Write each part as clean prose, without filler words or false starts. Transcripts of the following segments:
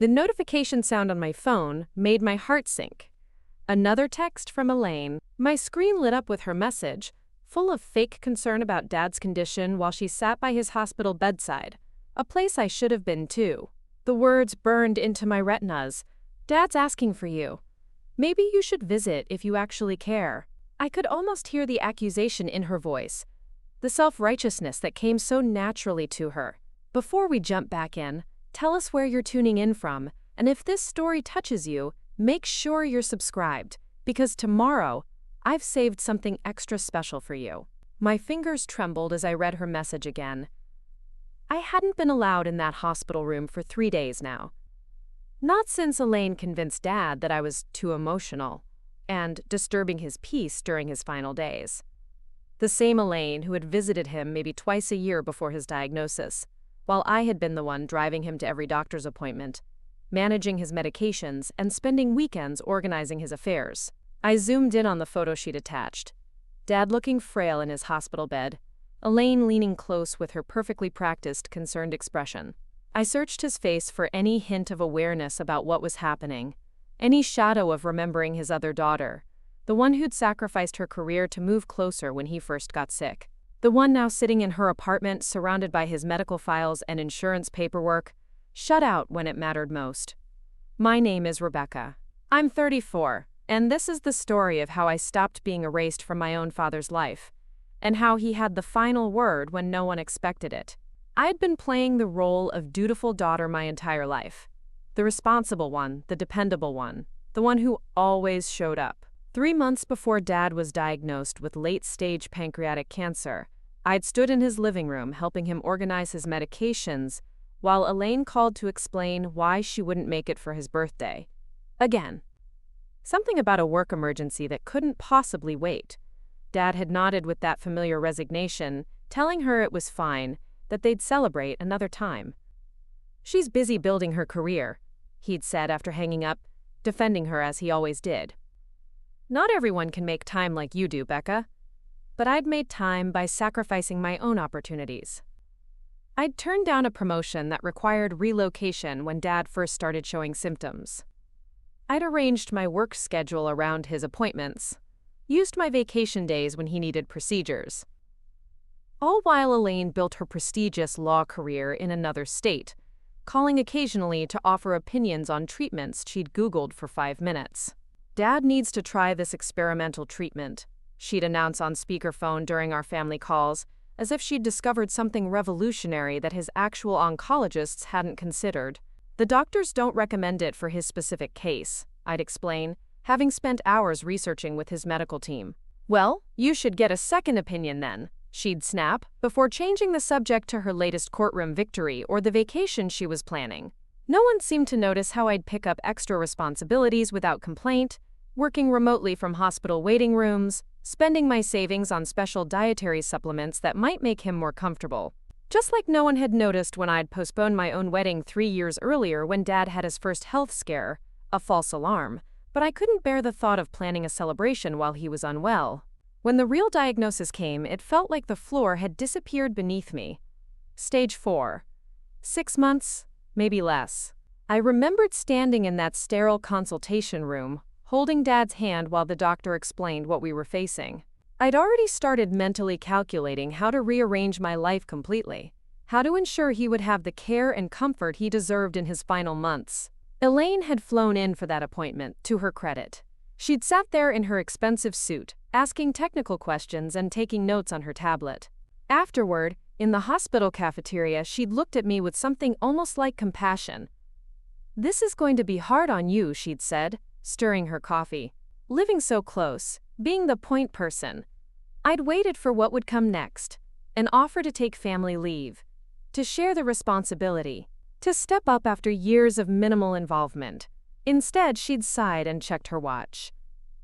The notification sound on my phone made my heart sink. Another text from Elaine. My screen lit up with her message, full of fake concern about Dad's condition while she sat by his hospital bedside, a place I should have been too. The words burned into my retinas. Dad's asking for you. Maybe you should visit if you actually care. I could almost hear the accusation in her voice, the self-righteousness that came so naturally to her. Before we jump back in, tell us where you're tuning in from, and if this story touches you, make sure you're subscribed, because tomorrow, I've saved something extra special for you. My fingers trembled as I read her message again. I hadn't been allowed in that hospital room for 3 days now. Not since Elaine convinced Dad that I was too emotional and disturbing his peace during his final days. The same Elaine who had visited him maybe twice a year before his diagnosis, while I had been the one driving him to every doctor's appointment, managing his medications, and spending weekends organizing his affairs. I zoomed in on the photo she'd attached. Dad looking frail in his hospital bed, Elaine leaning close with her perfectly practiced, concerned expression. I searched his face for any hint of awareness about what was happening, any shadow of remembering his other daughter, the one who'd sacrificed her career to move closer when he first got sick, the one now sitting in her apartment surrounded by his medical files and insurance paperwork, shut out when it mattered most. My name is Rebecca. I'm 34, and this is the story of how I stopped being erased from my own father's life, and how he had the final word when no one expected it. I'd been playing the role of dutiful daughter my entire life. The responsible one, the dependable one, the one who always showed up. 3 months before Dad was diagnosed with late-stage pancreatic cancer, I'd stood in his living room helping him organize his medications while Elaine called to explain why she wouldn't make it for his birthday. Again. Something about a work emergency that couldn't possibly wait. Dad had nodded with that familiar resignation, telling her it was fine, that they'd celebrate another time. She's busy building her career, he'd said after hanging up, defending her as he always did. Not everyone can make time like you do, Becca. But I'd made time by sacrificing my own opportunities. I'd turned down a promotion that required relocation when Dad first started showing symptoms. I'd arranged my work schedule around his appointments, used my vacation days when he needed procedures. All while Elaine built her prestigious law career in another state, calling occasionally to offer opinions on treatments she'd Googled for 5 minutes. Dad needs to try this experimental treatment, she'd announce on speakerphone during our family calls, as if she'd discovered something revolutionary that his actual oncologists hadn't considered. The doctors don't recommend it for his specific case, I'd explain, having spent hours researching with his medical team. Well, you should get a second opinion then, she'd snap, before changing the subject to her latest courtroom victory or the vacation she was planning. No one seemed to notice how I'd pick up extra responsibilities without complaint, working remotely from hospital waiting rooms, spending my savings on special dietary supplements that might make him more comfortable. Just like no one had noticed when I'd postponed my own wedding 3 years earlier when Dad had his first health scare, a false alarm, but I couldn't bear the thought of planning a celebration while he was unwell. When the real diagnosis came, it felt like the floor had disappeared beneath me. Stage 4. 6 months, maybe less. I remembered standing in that sterile consultation room, holding Dad's hand while the doctor explained what we were facing. I'd already started mentally calculating how to rearrange my life completely, how to ensure he would have the care and comfort he deserved in his final months. Elaine had flown in for that appointment, to her credit. She'd sat there in her expensive suit, asking technical questions and taking notes on her tablet. Afterward, in the hospital cafeteria, she'd looked at me with something almost like compassion. "This is going to be hard on you," she'd said, stirring her coffee. Living so close, being the point person, I'd waited for what would come next, an offer to take family leave, to share the responsibility, to step up after years of minimal involvement. Instead, she'd sighed and checked her watch.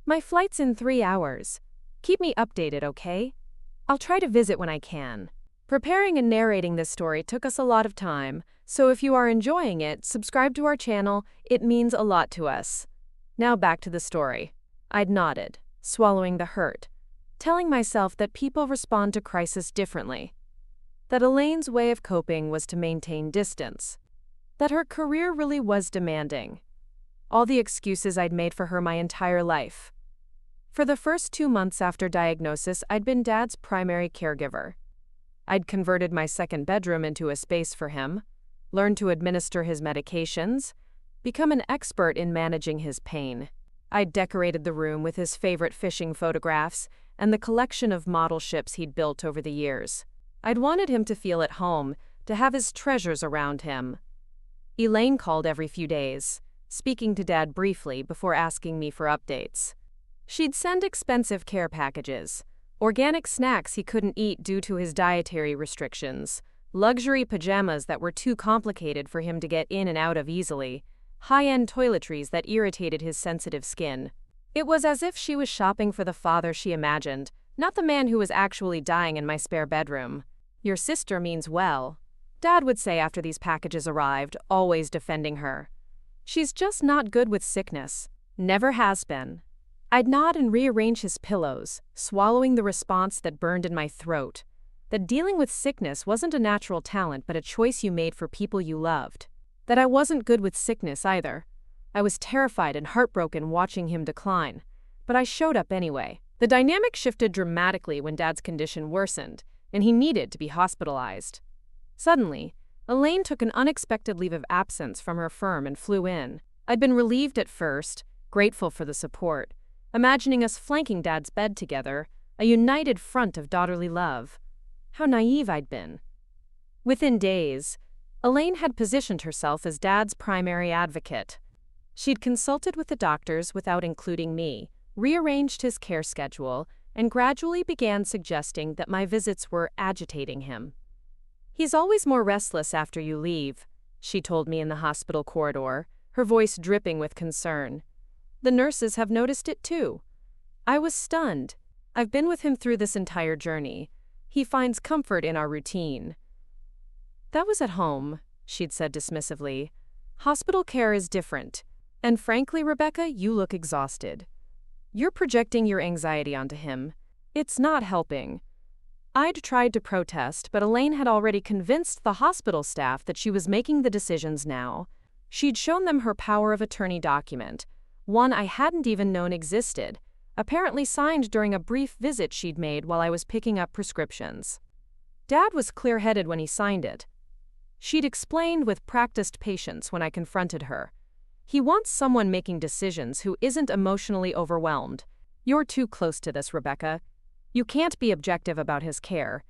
"My flight's in 3 hours. Keep me updated, okay? I'll try to visit when I can." Preparing and narrating this story took us a lot of time, so if you are enjoying it, subscribe to our channel, it means a lot to us. Now back to the story. I'd nodded, swallowing the hurt, telling myself that people respond to crisis differently, that Elaine's way of coping was to maintain distance. That her career really was demanding. All the excuses I'd made for her my entire life. For the first 2 months after diagnosis, I'd been Dad's primary caregiver. I'd converted my second bedroom into a space for him, learned to administer his medications, become an expert in managing his pain. I'd decorated the room with his favorite fishing photographs and the collection of model ships he'd built over the years. I'd wanted him to feel at home, to have his treasures around him. Elaine called every few days, speaking to Dad briefly before asking me for updates. She'd send expensive care packages, organic snacks he couldn't eat due to his dietary restrictions, luxury pajamas that were too complicated for him to get in and out of easily, high-end toiletries that irritated his sensitive skin. It was as if she was shopping for the father she imagined, not the man who was actually dying in my spare bedroom. "Your sister means well," Dad would say after these packages arrived, always defending her. "She's just not good with sickness. Never has been." I'd nod and rearrange his pillows, swallowing the response that burned in my throat. That dealing with sickness wasn't a natural talent but a choice you made for people you loved. That I wasn't good with sickness either. I was terrified and heartbroken watching him decline. But I showed up anyway. The dynamic shifted dramatically when Dad's condition worsened, and he needed to be hospitalized. Suddenly, Elaine took an unexpected leave of absence from her firm and flew in. I'd been relieved at first, grateful for the support, imagining us flanking Dad's bed together, a united front of daughterly love. How naive I'd been. Within days, Elaine had positioned herself as Dad's primary advocate. She'd consulted with the doctors without including me, rearranged his care schedule, and gradually began suggesting that my visits were agitating him. "He's always more restless after you leave," she told me in the hospital corridor, her voice dripping with concern. "The nurses have noticed it too." I was stunned. "I've been with him through this entire journey. He finds comfort in our routine." "That was at home," she'd said dismissively. "Hospital care is different. And frankly, Rebecca, you look exhausted. You're projecting your anxiety onto him. It's not helping." I'd tried to protest, but Elaine had already convinced the hospital staff that she was making the decisions now. She'd shown them her power of attorney document, one I hadn't even known existed, apparently signed during a brief visit she'd made while I was picking up prescriptions. Dad was clear-headed when he signed it. She'd explained with practiced patience when I confronted her. "He wants someone making decisions who isn't emotionally overwhelmed. You're too close to this, Rebecca. You can't be objective about his care."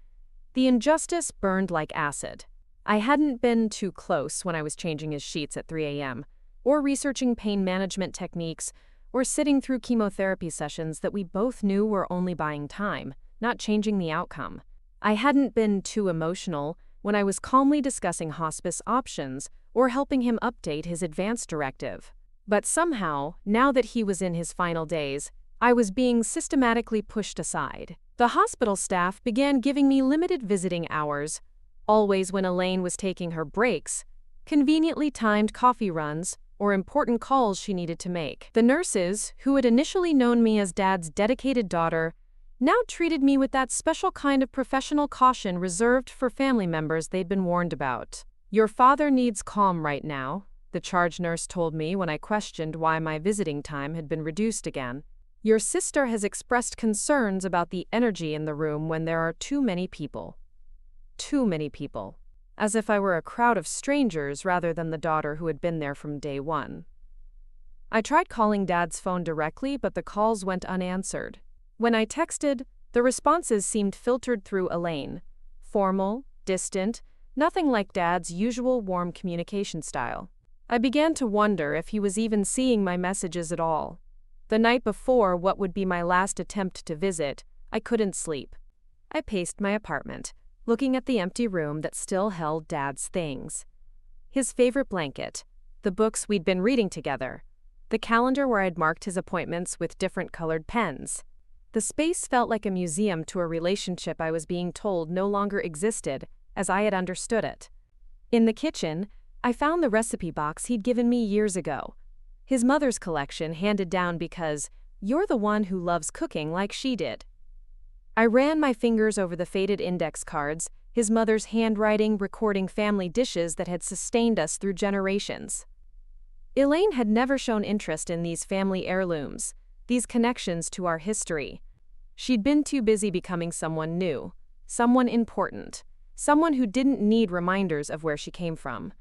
The injustice burned like acid. I hadn't been too close when I was changing his sheets at 3 a.m., or researching pain management techniques, or sitting through chemotherapy sessions that we both knew were only buying time, not changing the outcome. I hadn't been too emotional when I was calmly discussing hospice options or helping him update his advance directive. But somehow, now that he was in his final days, I was being systematically pushed aside. The hospital staff began giving me limited visiting hours, always when Elaine was taking her breaks, conveniently timed coffee runs, or important calls she needed to make. The nurses, who had initially known me as Dad's dedicated daughter, now treated me with that special kind of professional caution reserved for family members they'd been warned about. "Your father needs calm right now," the charge nurse told me when I questioned why my visiting time had been reduced again. "Your sister has expressed concerns about the energy in the room when there are too many people." Too many people. As if I were a crowd of strangers rather than the daughter who had been there from day one. I tried calling Dad's phone directly, but the calls went unanswered. When I texted, the responses seemed filtered through Elaine. Formal, distant, nothing like Dad's usual warm communication style. I began to wonder if he was even seeing my messages at all. The night before what would be my last attempt to visit, I couldn't sleep. I paced my apartment, looking at the empty room that still held Dad's things. His favorite blanket, the books we'd been reading together, the calendar where I'd marked his appointments with different colored pens. The space felt like a museum to a relationship I was being told no longer existed, as I had understood it. In the kitchen, I found the recipe box he'd given me years ago. His mother's collection handed down because "you're the one who loves cooking like she did." I ran my fingers over the faded index cards, his mother's handwriting recording family dishes that had sustained us through generations. Elaine had never shown interest in these family heirlooms, these connections to our history. She'd been too busy becoming someone new, someone important, someone who didn't need reminders of where she came from.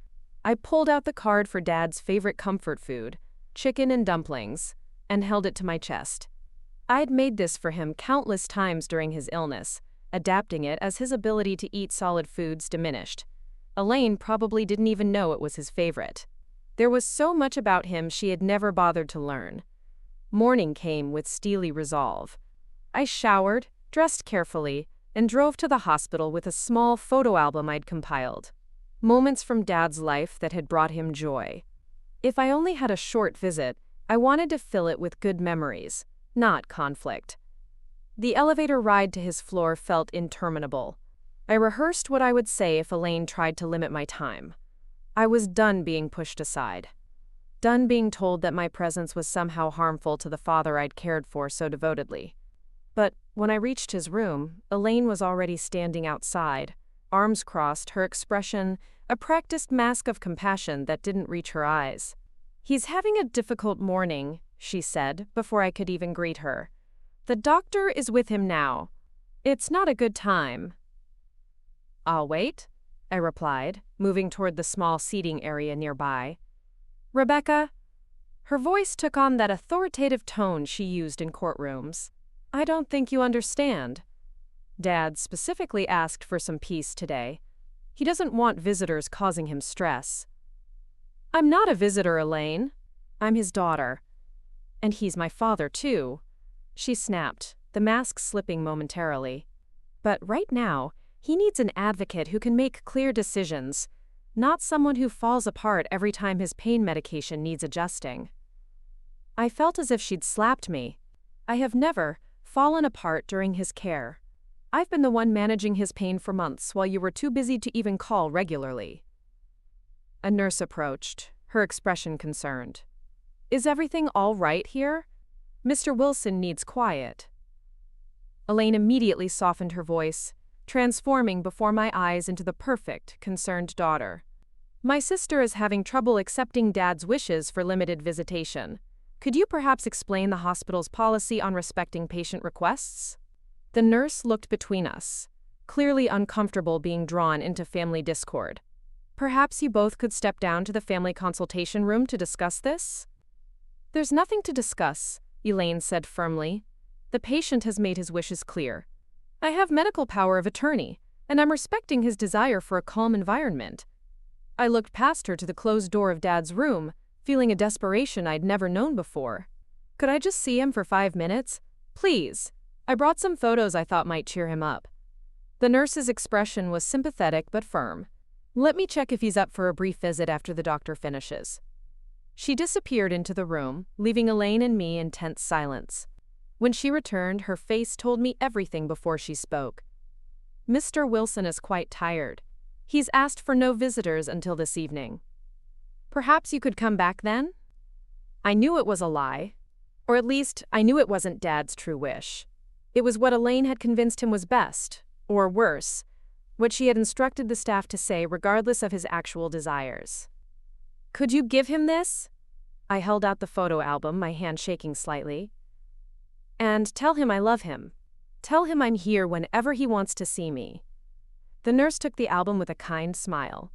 I pulled out the card for Dad's favorite comfort food, chicken and dumplings, and held it to my chest. I'd made this for him countless times during his illness, adapting it as his ability to eat solid foods diminished. Elaine probably didn't even know it was his favorite. There was so much about him she had never bothered to learn. Morning came with steely resolve. I showered, dressed carefully, and drove to the hospital with a small photo album I'd compiled. Moments from Dad's life that had brought him joy. If I only had a short visit, I wanted to fill it with good memories, not conflict. The elevator ride to his floor felt interminable. I rehearsed what I would say if Elaine tried to limit my time. I was done being pushed aside. Done being told that my presence was somehow harmful to the father I'd cared for so devotedly. But when I reached his room, Elaine was already standing outside, arms crossed, her expression a practiced mask of compassion that didn't reach her eyes. "He's having a difficult morning," she said, before I could even greet her. "The doctor is with him now. It's not a good time." "I'll wait," I replied, moving toward the small seating area nearby. "Rebecca," her voice took on that authoritative tone she used in courtrooms, "I don't think you understand. Dad specifically asked for some peace today. He doesn't want visitors causing him stress." "I'm not a visitor, Elaine. I'm his daughter. And he's my father, too," she snapped, the mask slipping momentarily. "But right now, he needs an advocate who can make clear decisions, not someone who falls apart every time his pain medication needs adjusting." I felt as if she'd slapped me. I have never fallen apart during his care. I've been the one managing his pain for months while you were too busy to even call regularly. A nurse approached, her expression concerned. "Is everything all right here? Mr. Wilson needs quiet." Elaine immediately softened her voice, transforming before my eyes into the perfect, concerned daughter. "My sister is having trouble accepting Dad's wishes for limited visitation. Could you perhaps explain the hospital's policy on respecting patient requests?" The nurse looked between us, clearly uncomfortable being drawn into family discord. "Perhaps you both could step down to the family consultation room to discuss this?" "There's nothing to discuss," Elaine said firmly. "The patient has made his wishes clear. I have medical power of attorney, and I'm respecting his desire for a calm environment." I looked past her to the closed door of Dad's room, feeling a desperation I'd never known before. "Could I just see him for 5 minutes? Please. I brought some photos I thought might cheer him up." The nurse's expression was sympathetic but firm. "Let me check if he's up for a brief visit after the doctor finishes." She disappeared into the room, leaving Elaine and me in tense silence. When she returned, her face told me everything before she spoke. "Mr. Wilson is quite tired. He's asked for no visitors until this evening. Perhaps you could come back then?" I knew it was a lie. Or at least, I knew it wasn't Dad's true wish. It was what Elaine had convinced him was best, or worse, what she had instructed the staff to say regardless of his actual desires. "Could you give him this?" I held out the photo album, my hand shaking slightly. "And tell him I love him. Tell him I'm here whenever he wants to see me." The nurse took the album with a kind smile.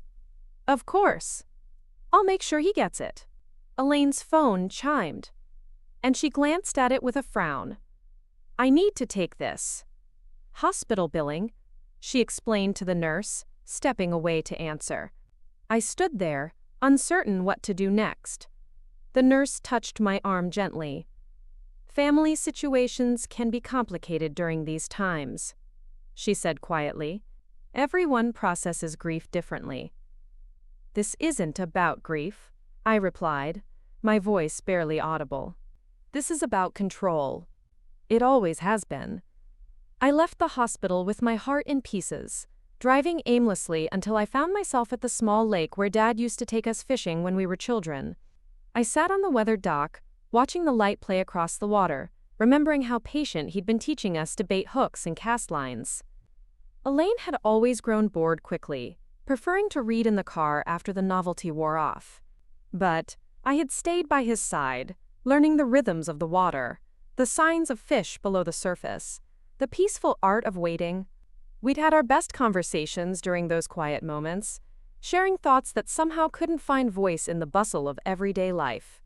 "Of course. I'll make sure he gets it." Elaine's phone chimed, and she glanced at it with a frown. "I need to take this. Hospital billing," she explained to the nurse, stepping away to answer. I stood there, uncertain what to do next. The nurse touched my arm gently. "Family situations can be complicated during these times," she said quietly. "Everyone processes grief differently." "This isn't about grief," I replied, my voice barely audible. "This is about control. It always has been." I left the hospital with my heart in pieces, driving aimlessly until I found myself at the small lake where Dad used to take us fishing when we were children. I sat on the weathered dock, watching the light play across the water, remembering how patient he'd been teaching us to bait hooks and cast lines. Elaine had always grown bored quickly, preferring to read in the car after the novelty wore off. But I had stayed by his side, learning the rhythms of the water, the signs of fish below the surface, the peaceful art of waiting. We'd had our best conversations during those quiet moments, sharing thoughts that somehow couldn't find voice in the bustle of everyday life.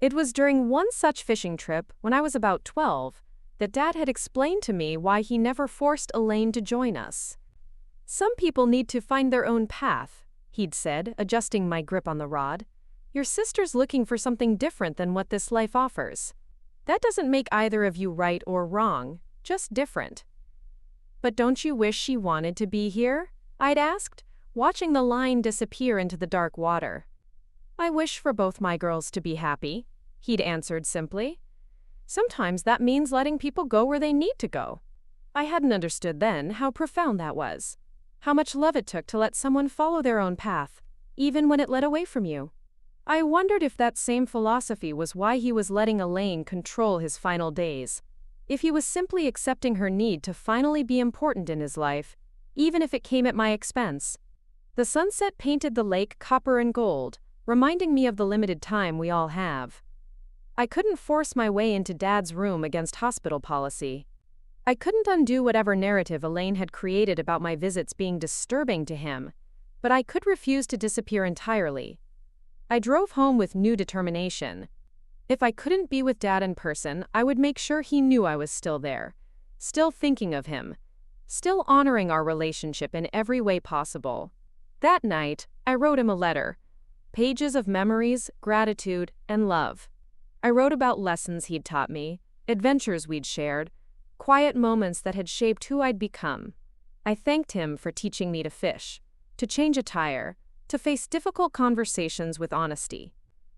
It was during one such fishing trip, when I was about 12, that Dad had explained to me why he never forced Elaine to join us. "Some people need to find their own path," he'd said, adjusting my grip on the rod. "Your sister's looking for something different than what this life offers. That doesn't make either of you right or wrong, just different." "But don't you wish she wanted to be here?" I'd asked, watching the line disappear into the dark water. "I wish for both my girls to be happy," he'd answered simply. "Sometimes that means letting people go where they need to go." I hadn't understood then how profound that was. How much love it took to let someone follow their own path, even when it led away from you. I wondered if that same philosophy was why he was letting Elaine control his final days. If he was simply accepting her need to finally be important in his life, even if it came at my expense. The sunset painted the lake copper and gold, reminding me of the limited time we all have. I couldn't force my way into Dad's room against hospital policy. I couldn't undo whatever narrative Elaine had created about my visits being disturbing to him, but I could refuse to disappear entirely. I drove home with new determination. If I couldn't be with Dad in person, I would make sure he knew I was still there, still thinking of him, still honoring our relationship in every way possible. That night, I wrote him a letter, pages of memories, gratitude, and love. I wrote about lessons he'd taught me, adventures we'd shared, quiet moments that had shaped who I'd become. I thanked him for teaching me to fish, to change a tire, to face difficult conversations with honesty.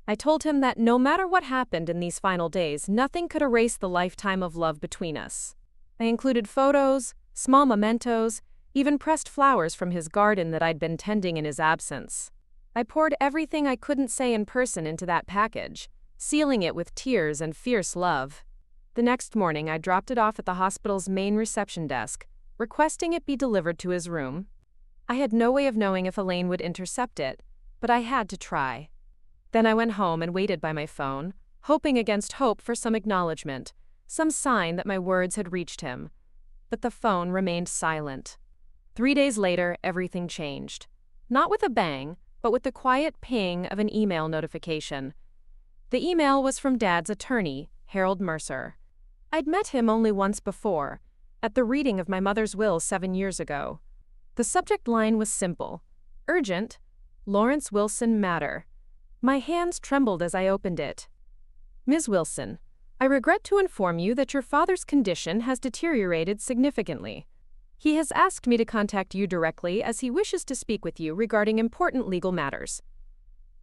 I told him that no matter what happened in these final days, nothing could erase the lifetime of love between us. I included photos, small mementos, even pressed flowers from his garden that I'd been tending in his absence. I poured everything I couldn't say in person into that package, sealing it with tears and fierce love. The next morning, I dropped it off at the hospital's main reception desk, requesting it be delivered to his room. I had no way of knowing if Elaine would intercept it, but I had to try. Then I went home and waited by my phone, hoping against hope for some acknowledgement, some sign that my words had reached him. But the phone remained silent. 3 days later, everything changed. Not with a bang, but with the quiet ping of an email notification. The email was from Dad's attorney, Harold Mercer. I'd met him only once before, at the reading of my mother's will 7 years ago. The subject line was simple: urgent, Lawrence Wilson matter. My hands trembled as I opened it. "Ms. Wilson, I regret to inform you that your father's condition has deteriorated significantly. He has asked me to contact you directly as he wishes to speak with you regarding important legal matters.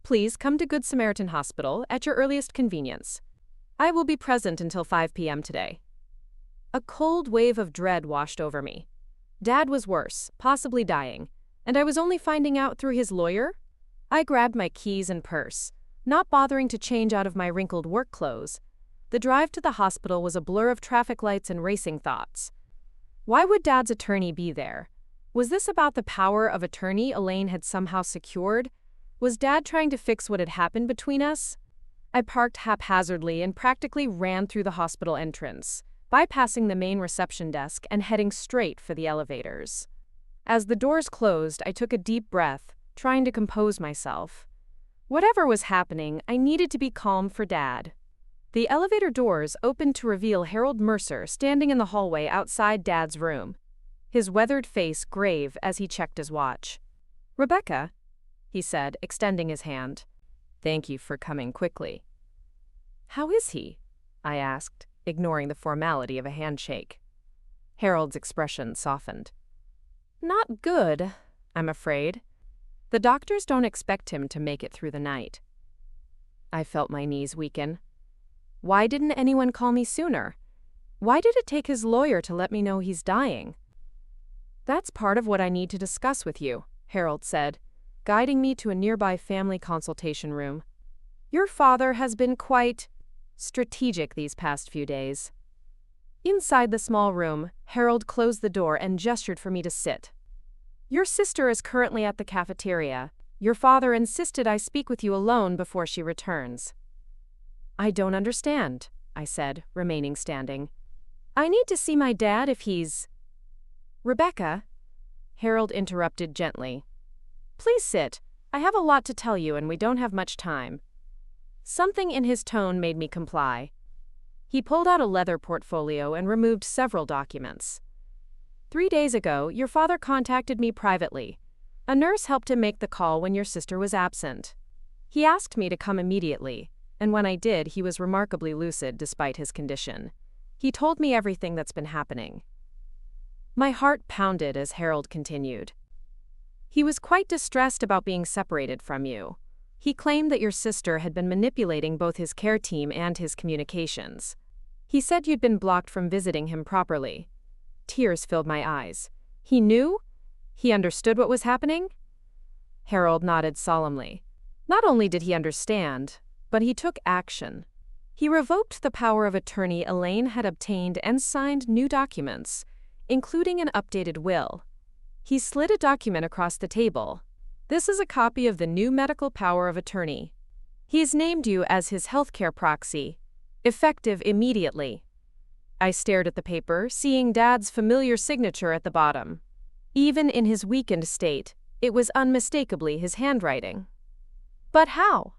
Please come to Good Samaritan Hospital at your earliest convenience. I will be present until 5 p.m. today." A cold wave of dread washed over me. Dad was worse, possibly dying, and I was only finding out through his lawyer? I grabbed my keys and purse, not bothering to change out of my wrinkled work clothes. The drive to the hospital was a blur of traffic lights and racing thoughts. Why would Dad's attorney be there? Was this about the power of attorney Elaine had somehow secured? Was Dad trying to fix what had happened between us? I parked haphazardly and practically ran through the hospital entrance, bypassing the main reception desk and heading straight for the elevators. As the doors closed, I took a deep breath, trying to compose myself. Whatever was happening, I needed to be calm for Dad. The elevator doors opened to reveal Harold Mercer standing in the hallway outside Dad's room, his weathered face grave as he checked his watch. "Rebecca," he said, extending his hand. "Thank you for coming quickly." "How is he?" I asked, ignoring the formality of a handshake. Harold's expression softened. "Not good, I'm afraid. The doctors don't expect him to make it through the night." I felt my knees weaken. Why didn't anyone call me sooner? Why did it take his lawyer to let me know he's dying? "That's part of what I need to discuss with you," Harold said, guiding me to a nearby family consultation room. "Your father has been quite strategic these past few days." Inside the small room, Harold closed the door and gestured for me to sit. Your sister is currently at the cafeteria. Your father insisted I speak with you alone before she returns. I don't understand, I said, remaining standing. I need to see my dad if he's… Rebecca, Harold interrupted gently. Please sit. I have a lot to tell you and we don't have much time. Something in his tone made me comply. He pulled out a leather portfolio and removed several documents. 3 days ago, your father contacted me privately. A nurse helped him make the call when your sister was absent. He asked me to come immediately, and when I did, he was remarkably lucid despite his condition. He told me everything that's been happening. My heart pounded as Harold continued. He was quite distressed about being separated from you. He claimed that your sister had been manipulating both his care team and his communications. He said you'd been blocked from visiting him properly. Tears filled my eyes. He knew? He understood what was happening? Harold nodded solemnly. Not only did he understand, but he took action. He revoked the power of attorney Elaine had obtained and signed new documents, including an updated will. He slid a document across the table. This is a copy of the new medical power of attorney. He's named you as his healthcare proxy, effective immediately. I stared at the paper, seeing Dad's familiar signature at the bottom. Even in his weakened state, it was unmistakably his handwriting. But how?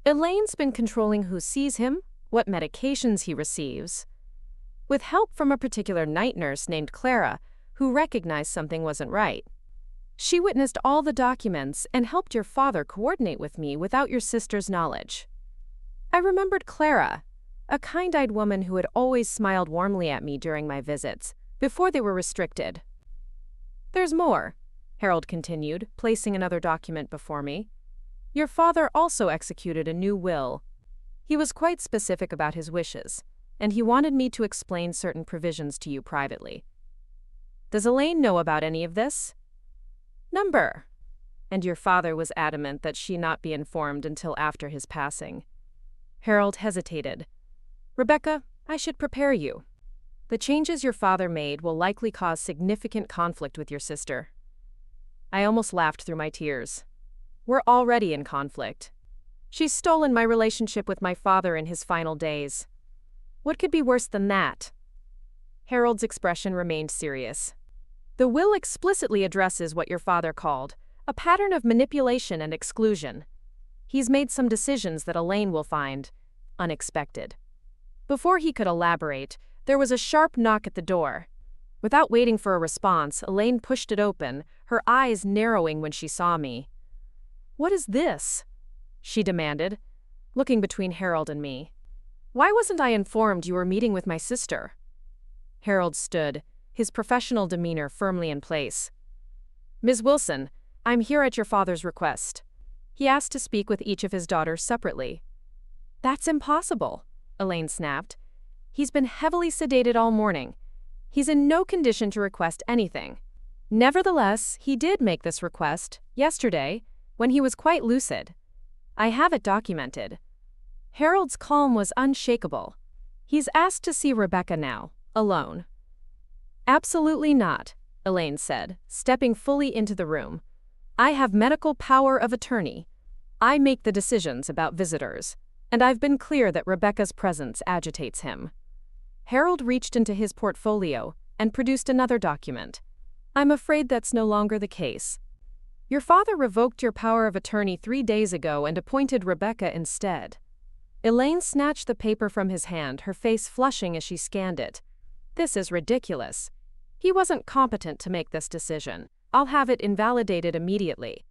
Elaine's been controlling who sees him, what medications he receives. With help from a particular night nurse named Clara, who recognized something wasn't right. She witnessed all the documents and helped your father coordinate with me without your sister's knowledge. I remembered Clara, a kind-eyed woman who had always smiled warmly at me during my visits, before they were restricted. There's more, Harold continued, placing another document before me. Your father also executed a new will. He was quite specific about his wishes, and he wanted me to explain certain provisions to you privately. Does Elaine know about any of this? Number. And your father was adamant that she not be informed until after his passing. Harold hesitated. Rebecca, I should prepare you. The changes your father made will likely cause significant conflict with your sister. I almost laughed through my tears. We're already in conflict. She's stolen my relationship with my father in his final days. What could be worse than that? Harold's expression remained serious. The will explicitly addresses what your father called a pattern of manipulation and exclusion. He's made some decisions that Elaine will find unexpected. Before he could elaborate, there was a sharp knock at the door. Without waiting for a response, Elaine pushed it open, her eyes narrowing when she saw me. What is this? She demanded, looking between Harold and me. Why wasn't I informed you were meeting with my sister? Harold stood, his professional demeanor firmly in place. Ms. Wilson, I'm here at your father's request. He asked to speak with each of his daughters separately. That's impossible, Elaine snapped. He's been heavily sedated all morning. He's in no condition to request anything. Nevertheless, he did make this request, yesterday, when he was quite lucid. I have it documented. Harold's calm was unshakable. He's asked to see Rebecca now, alone. Absolutely not, Elaine said, stepping fully into the room. I have medical power of attorney. I make the decisions about visitors, and I've been clear that Rebecca's presence agitates him. Harold reached into his portfolio and produced another document. I'm afraid that's no longer the case. Your father revoked your power of attorney 3 days ago and appointed Rebecca instead. Elaine snatched the paper from his hand, her face flushing as she scanned it. This is ridiculous. He wasn't competent to make this decision. I'll have it invalidated immediately.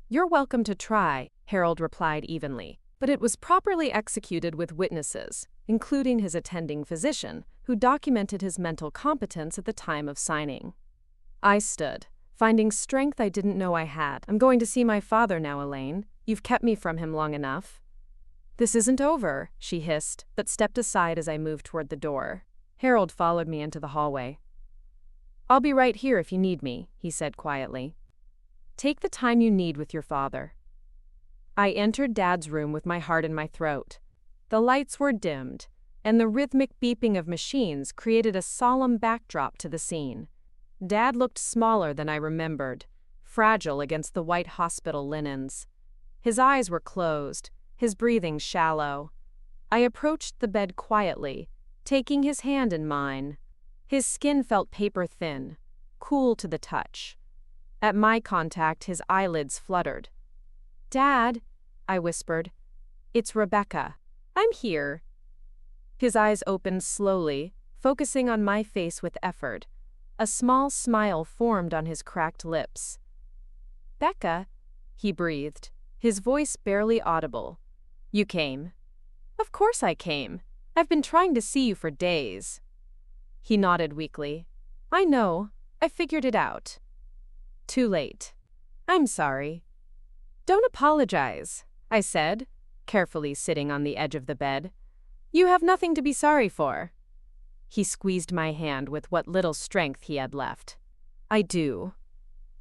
You're welcome to try, Harold replied evenly, but it was properly executed with witnesses, including his attending physician, who documented his mental competence at the time of signing. I stood, finding strength I didn't know I had. I'm going to see my father now, Elaine. You've kept me from him long enough. This isn't over, she hissed, but stepped aside as I moved toward the door. Harold followed me into the hallway. I'll be right here if you need me, he said quietly. Take the time you need with your father. I entered Dad's room with my heart in my throat. The lights were dimmed, and the rhythmic beeping of machines created a solemn backdrop to the scene. Dad looked smaller than I remembered, fragile against the white hospital linens. His eyes were closed, his breathing shallow. I approached the bed quietly, taking his hand in mine. His skin felt paper-thin, cool to the touch. At my contact, his eyelids fluttered. "Dad," I whispered. "It's Rebecca. I'm here." His eyes opened slowly, focusing on my face with effort. A small smile formed on his cracked lips. "Becca," he breathed, his voice barely audible. "You came?" "Of course I came. I've been trying to see you for days." He nodded weakly. "I know. I figured it out." "Too late." "I'm sorry." "Don't apologize," I said, carefully sitting on the edge of the bed. "You have nothing to be sorry for." He squeezed my hand with what little strength he had left. "I do.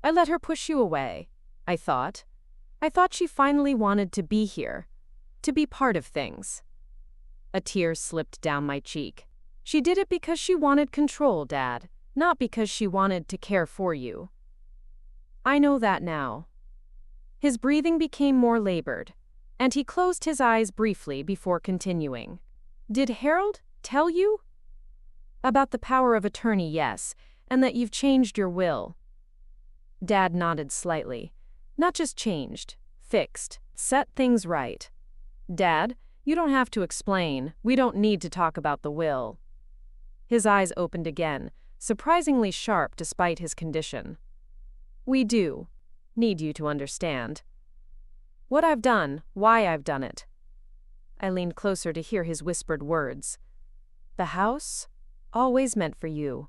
I let her push you away, I thought. I thought she finally wanted to be here, to be part of things." A tear slipped down my cheek. "She did it because she wanted control, Dad, not because she wanted to care for you." "I know that now." His breathing became more labored, and he closed his eyes briefly before continuing. "Did Harold tell you?" "About the power of attorney, yes, and that you've changed your will." Dad nodded slightly. "Not just changed, fixed, set things right." "Dad, you don't have to explain. We don't need to talk about the will." His eyes opened again, surprisingly sharp despite his condition. "We do need you to understand. What I've done, why I've done it." I leaned closer to hear his whispered words. "The house? Always meant for you.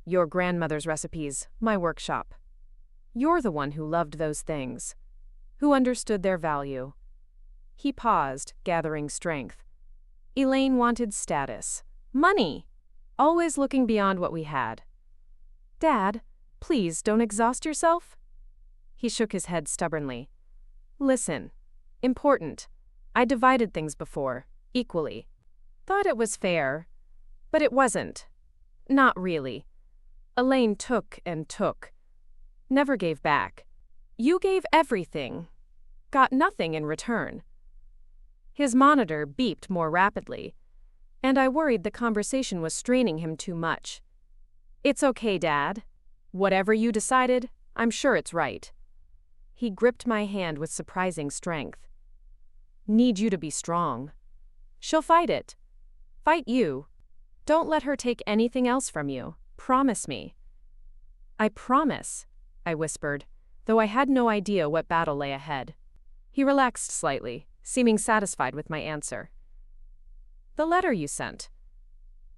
Your grandmother's recipes, my workshop. You're the one who loved those things, who understood their value." He paused, gathering strength. "Elaine wanted status, money, always looking beyond what we had." "Dad, please don't exhaust yourself." He shook his head stubbornly. "Listen, important. I divided things before, equally. Thought it was fair, but it wasn't. Not really. Elaine took and took. Never gave back. You gave everything. Got nothing in return." His monitor beeped more rapidly, and I worried the conversation was straining him too much. "It's okay, Dad. Whatever you decided, I'm sure it's right." He gripped my hand with surprising strength. "Need you to be strong. She'll fight it. Fight you. Don't let her take anything else from you. Promise me." "I promise," I whispered, though I had no idea what battle lay ahead. He relaxed slightly, seeming satisfied with my answer. "The letter you sent.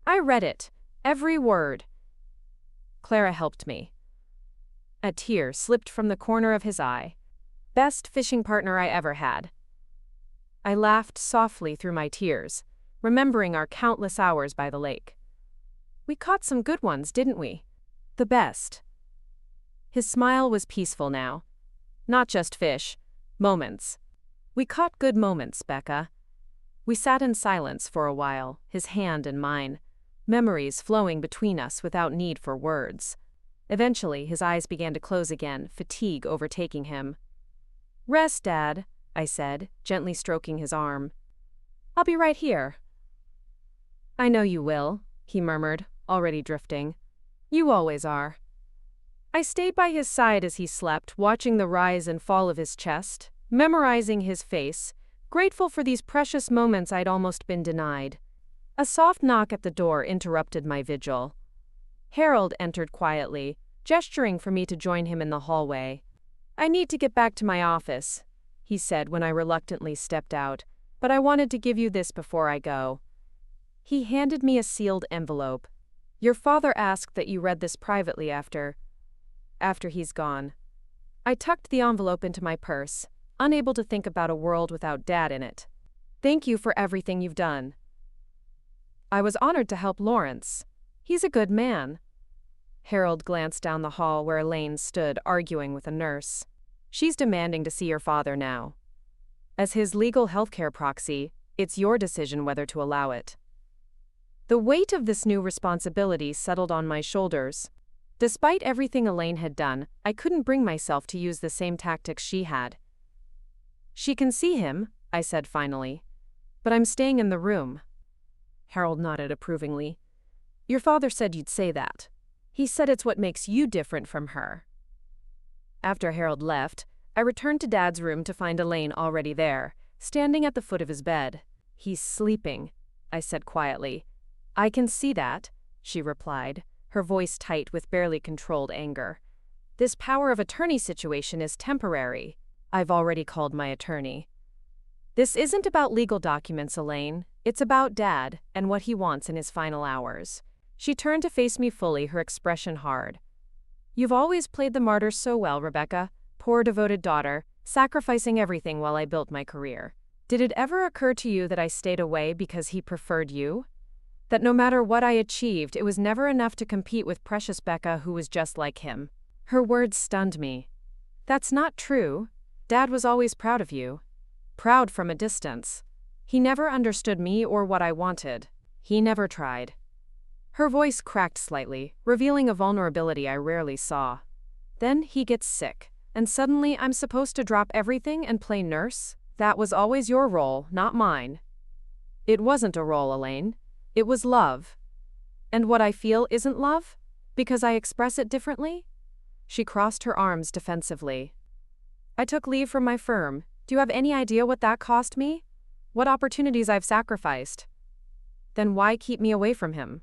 I read it, every word." Clara helped me. A tear slipped from the corner of his eye. "Best fishing partner I ever had." I laughed softly through my tears, remembering our countless hours by the lake. "We caught some good ones, didn't we? The best." His smile was peaceful now. "Not just fish, moments. We caught good moments, Becca." We sat in silence for a while, his hand in mine, memories flowing between us without need for words. Eventually, his eyes began to close again, fatigue overtaking him. "Rest, Dad," I said, gently stroking his arm. "I'll be right here." "I know you will," he murmured, already drifting. "You always are." I stayed by his side as he slept, watching the rise and fall of his chest, memorizing his face, grateful for these precious moments I'd almost been denied. A soft knock at the door interrupted my vigil. Harold entered quietly, gesturing for me to join him in the hallway. "I need to get back to my office," he said when I reluctantly stepped out, "but I wanted to give you this before I go." He handed me a sealed envelope. "Your father asked that you read this privately after he's gone." I tucked the envelope into my purse, unable to think about a world without Dad in it. "Thank you for everything you've done." "I was honored to help Lawrence. He's a good man." Harold glanced down the hall where Elaine stood arguing with a nurse. "She's demanding to see your father now. As his legal healthcare proxy, it's your decision whether to allow it." The weight of this new responsibility settled on my shoulders. Despite everything Elaine had done, I couldn't bring myself to use the same tactics she had. "She can see him," I said finally. "But I'm staying in the room." Harold nodded approvingly. "Your father said you'd say that. He said it's what makes you different from her." After Harold left, I returned to Dad's room to find Elaine already there, standing at the foot of his bed. "He's sleeping," I said quietly. "I can see that," she replied, her voice tight with barely controlled anger. "This power of attorney situation is temporary. I've already called my attorney." "This isn't about legal documents, Elaine. It's about Dad and what he wants in his final hours." She turned to face me fully, her expression hard. "You've always played the martyr so well, Rebecca. Poor devoted daughter, sacrificing everything while I built my career. Did it ever occur to you that I stayed away because he preferred you? That no matter what I achieved, it was never enough to compete with precious Becca, who was just like him?" Her words stunned me. "That's not true. Dad was always proud of you. Proud from a distance. He never understood me or what I wanted. He never tried." Her voice cracked slightly, revealing a vulnerability I rarely saw. "Then he gets sick, and suddenly I'm supposed to drop everything and play nurse? That was always your role, not mine." "It wasn't a role, Elaine. It was love." "And what I feel isn't love? Because I express it differently?" She crossed her arms defensively. "I took leave from my firm. Do you have any idea what that cost me? What opportunities I've sacrificed?" "Then why keep me away from him?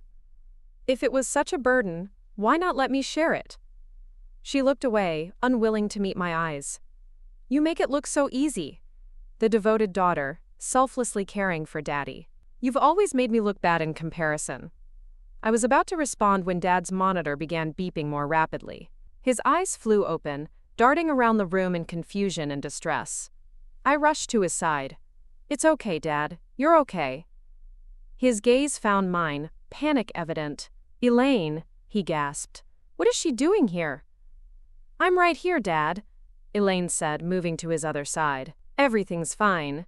If it was such a burden, why not let me share it?" She looked away, unwilling to meet my eyes. "You make it look so easy. The devoted daughter, selflessly caring for Daddy. You've always made me look bad in comparison." I was about to respond when Dad's monitor began beeping more rapidly. His eyes flew open, darting around the room in confusion and distress. I rushed to his side. "It's okay, Dad. You're okay." His gaze found mine, panic evident. "Elaine," he gasped. "What is she doing here?" "I'm right here, Dad," Elaine said, moving to his other side. "Everything's fine."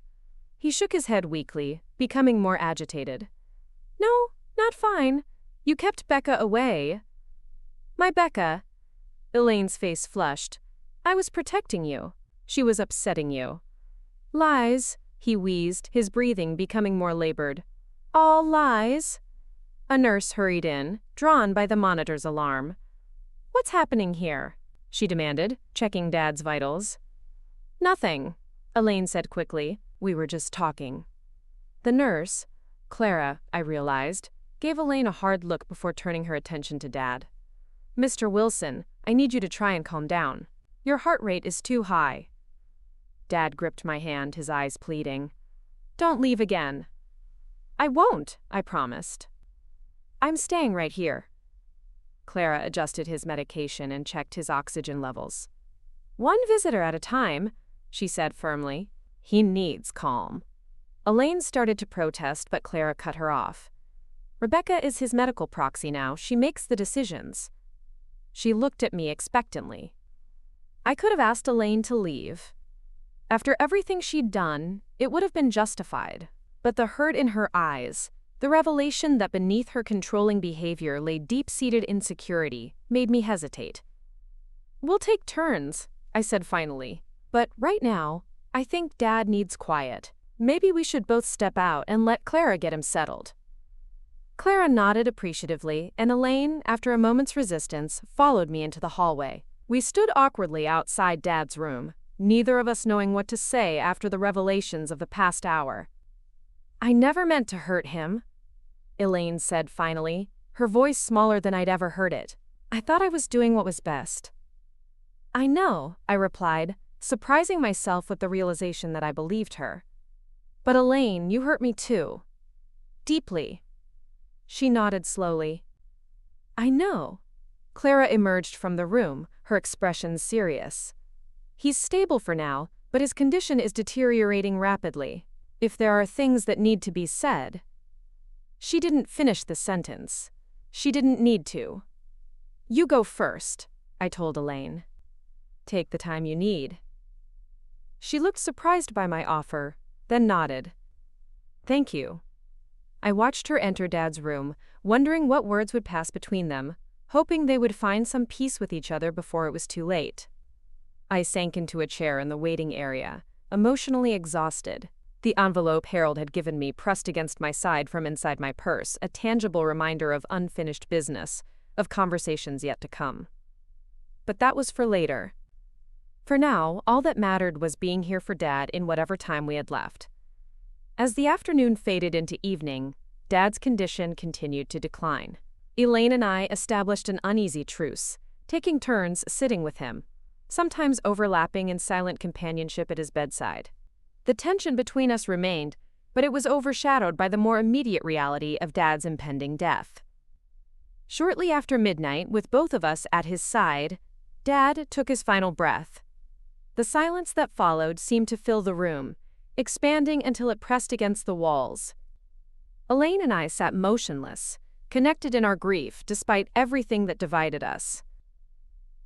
He shook his head weakly, becoming more agitated. "No, not fine. You kept Becca away." "My Becca?" Elaine's face flushed. "I was protecting you. She was upsetting you." "Lies," he wheezed, his breathing becoming more labored. "All lies." A nurse hurried in, drawn by the monitor's alarm. "What's happening here?" she demanded, checking Dad's vitals. "Nothing," Elaine said quickly. "We were just talking." The nurse, Clara, I realized, gave Elaine a hard look before turning her attention to Dad. "Mr. Wilson, I need you to try and calm down. Your heart rate is too high." Dad gripped my hand, his eyes pleading. "Don't leave again." "I won't," I promised. "I'm staying right here." Clara adjusted his medication and checked his oxygen levels. "One visitor at a time," she said firmly. "He needs calm." Elaine started to protest, but Clara cut her off. "Rebecca is his medical proxy now. She makes the decisions." She looked at me expectantly. I could have asked Elaine to leave. After everything she'd done, it would have been justified. But the hurt in her eyes, the revelation that beneath her controlling behavior lay deep-seated insecurity, made me hesitate. "We'll take turns," I said finally. "But right now, I think Dad needs quiet. Maybe we should both step out and let Clara get him settled." Clara nodded appreciatively, and Elaine, after a moment's resistance, followed me into the hallway. We stood awkwardly outside Dad's room, neither of us knowing what to say after the revelations of the past hour. "I never meant to hurt him," Elaine said finally, her voice smaller than I'd ever heard it. "I thought I was doing what was best." "I know," I replied, surprising myself with the realization that I believed her. "But Elaine, you hurt me too. Deeply." She nodded slowly. "I know." Clara emerged from the room, her expression serious. "He's stable for now, but his condition is deteriorating rapidly. If there are things that need to be said—" She didn't finish the sentence. She didn't need to. "You go first," I told Elaine. "Take the time you need." She looked surprised by my offer, then nodded. "Thank you." I watched her enter Dad's room, wondering what words would pass between them, hoping they would find some peace with each other before it was too late. I sank into a chair in the waiting area, emotionally exhausted. The envelope Harold had given me pressed against my side from inside my purse, a tangible reminder of unfinished business, of conversations yet to come. But that was for later. For now, all that mattered was being here for Dad in whatever time we had left. As the afternoon faded into evening, Dad's condition continued to decline. Elaine and I established an uneasy truce, taking turns sitting with him, sometimes overlapping in silent companionship at his bedside. The tension between us remained, but it was overshadowed by the more immediate reality of Dad's impending death. Shortly after midnight, with both of us at his side, Dad took his final breath. The silence that followed seemed to fill the room, expanding until it pressed against the walls. Elaine and I sat motionless, connected in our grief despite everything that divided us.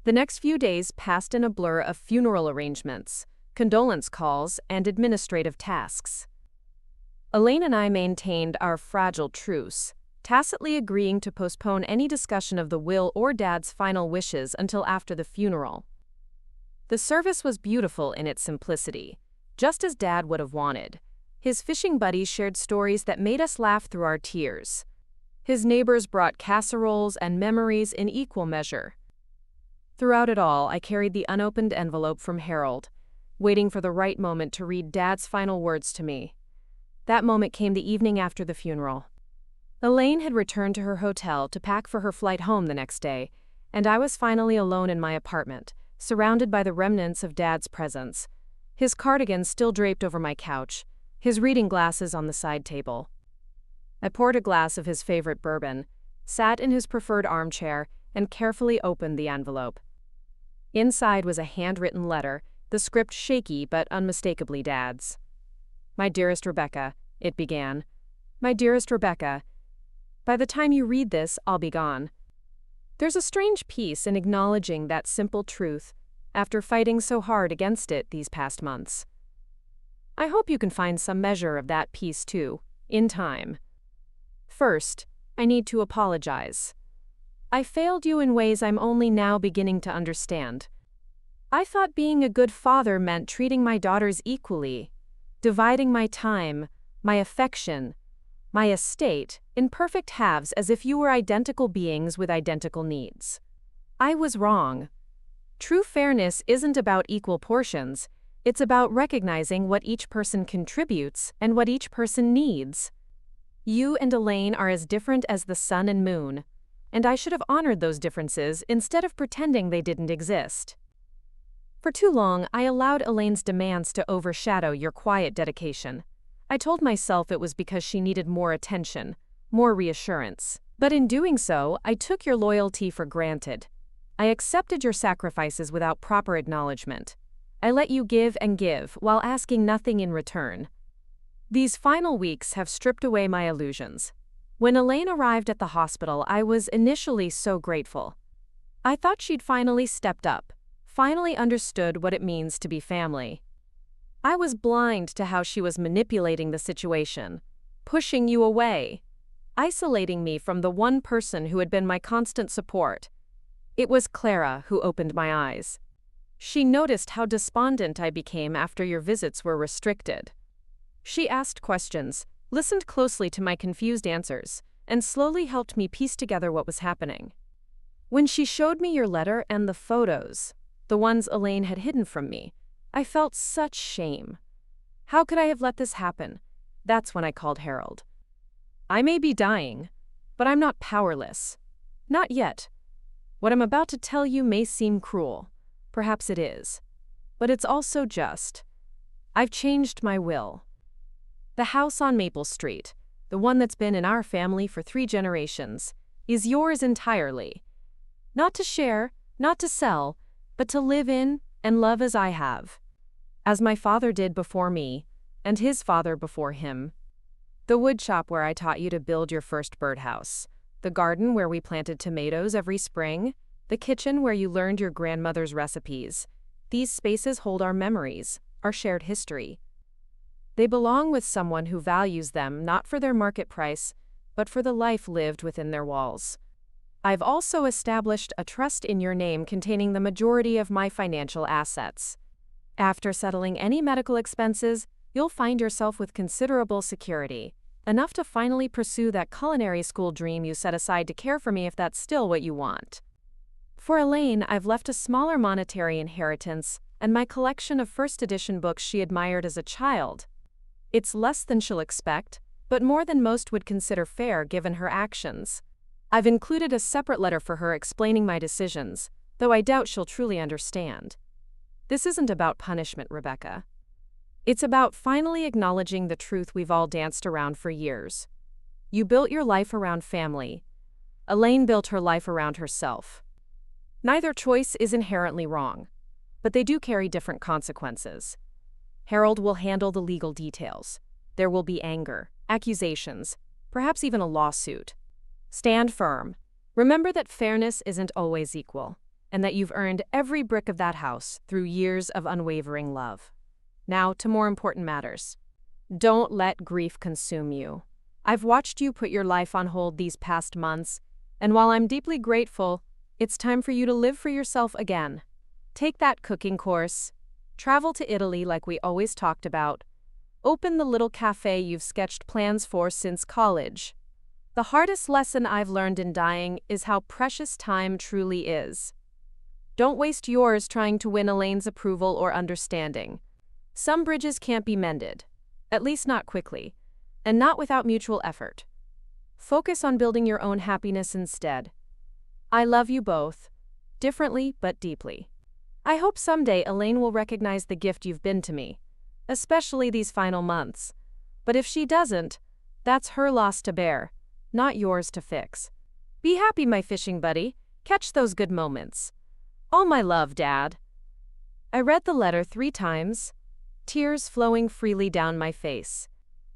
The next few days passed in a blur of funeral arrangements, condolence calls, and administrative tasks. Elaine and I maintained our fragile truce, tacitly agreeing to postpone any discussion of the will or Dad's final wishes until after the funeral. The service was beautiful in its simplicity, just as Dad would have wanted. His fishing buddies shared stories that made us laugh through our tears. His neighbors brought casseroles and memories in equal measure. Throughout it all, I carried the unopened envelope from Harold, waiting for the right moment to read Dad's final words to me. That moment came the evening after the funeral. Elaine had returned to her hotel to pack for her flight home the next day, and I was finally alone in my apartment, surrounded by the remnants of Dad's presence. His cardigan still draped over my couch, his reading glasses on the side table. I poured a glass of his favorite bourbon, sat in his preferred armchair, and carefully opened the envelope. Inside was a handwritten letter, the script shaky but unmistakably Dad's. "My dearest Rebecca," it began. "My dearest Rebecca, by the time you read this, I'll be gone." There's a strange peace in acknowledging that simple truth after fighting so hard against it these past months. I hope you can find some measure of that peace too, in time. First, I need to apologize. I failed you in ways I'm only now beginning to understand. I thought being a good father meant treating my daughters equally, dividing my time, my affection, my estate, in perfect halves as if you were identical beings with identical needs. I was wrong. True fairness isn't about equal portions, it's about recognizing what each person contributes and what each person needs. You and Elaine are as different as the sun and moon, and I should have honored those differences instead of pretending they didn't exist. For too long, I allowed Elaine's demands to overshadow your quiet dedication. I told myself it was because she needed more attention, more reassurance. But in doing so, I took your loyalty for granted. I accepted your sacrifices without proper acknowledgement. I let you give and give while asking nothing in return. These final weeks have stripped away my illusions. When Elaine arrived at the hospital, I was initially so grateful. I thought she'd finally stepped up, finally understood what it means to be family. I was blind to how she was manipulating the situation, pushing you away, isolating me from the one person who had been my constant support. It was Clara who opened my eyes. She noticed how despondent I became after your visits were restricted. She asked questions, listened closely to my confused answers, and slowly helped me piece together what was happening. When she showed me your letter and the photos, the ones Elaine had hidden from me, I felt such shame. How could I have let this happen? That's when I called Harold. I may be dying, but I'm not powerless. Not yet. What I'm about to tell you may seem cruel. Perhaps it is. But it's also just. I've changed my will. The house on Maple Street, the one that's been in our family for 3 generations, is yours entirely. Not to share, not to sell, but to live in and love as I have. As my father did before me, and his father before him. The wood shop where I taught you to build your first birdhouse. The garden where we planted tomatoes every spring. The kitchen where you learned your grandmother's recipes. These spaces hold our memories, our shared history. They belong with someone who values them not for their market price, but for the life lived within their walls. I've also established a trust in your name containing the majority of my financial assets. After settling any medical expenses, you'll find yourself with considerable security, enough to finally pursue that culinary school dream you set aside to care for me if that's still what you want. For Elaine, I've left a smaller monetary inheritance and my collection of first edition books she admired as a child. It's less than she'll expect, but more than most would consider fair given her actions. I've included a separate letter for her explaining my decisions, though I doubt she'll truly understand. This isn't about punishment, Rebecca. It's about finally acknowledging the truth we've all danced around for years. You built your life around family. Elaine built her life around herself. Neither choice is inherently wrong, but they do carry different consequences. Harold will handle the legal details. There will be anger, accusations, perhaps even a lawsuit. Stand firm. Remember that fairness isn't always equal, and that you've earned every brick of that house through years of unwavering love. Now to more important matters. Don't let grief consume you. I've watched you put your life on hold these past months, and while I'm deeply grateful, it's time for you to live for yourself again. Take that cooking course. Travel to Italy like we always talked about. Open the little cafe you've sketched plans for since college. The hardest lesson I've learned in dying is how precious time truly is. Don't waste yours trying to win Elaine's approval or understanding. Some bridges can't be mended, at least not quickly, and not without mutual effort. Focus on building your own happiness instead. I love you both, differently but deeply. I hope someday Elaine will recognize the gift you've been to me, especially these final months. But if she doesn't, that's her loss to bear, not yours to fix. Be happy, my fishing buddy. Catch those good moments. All my love, Dad. I read the letter 3 times, tears flowing freely down my face.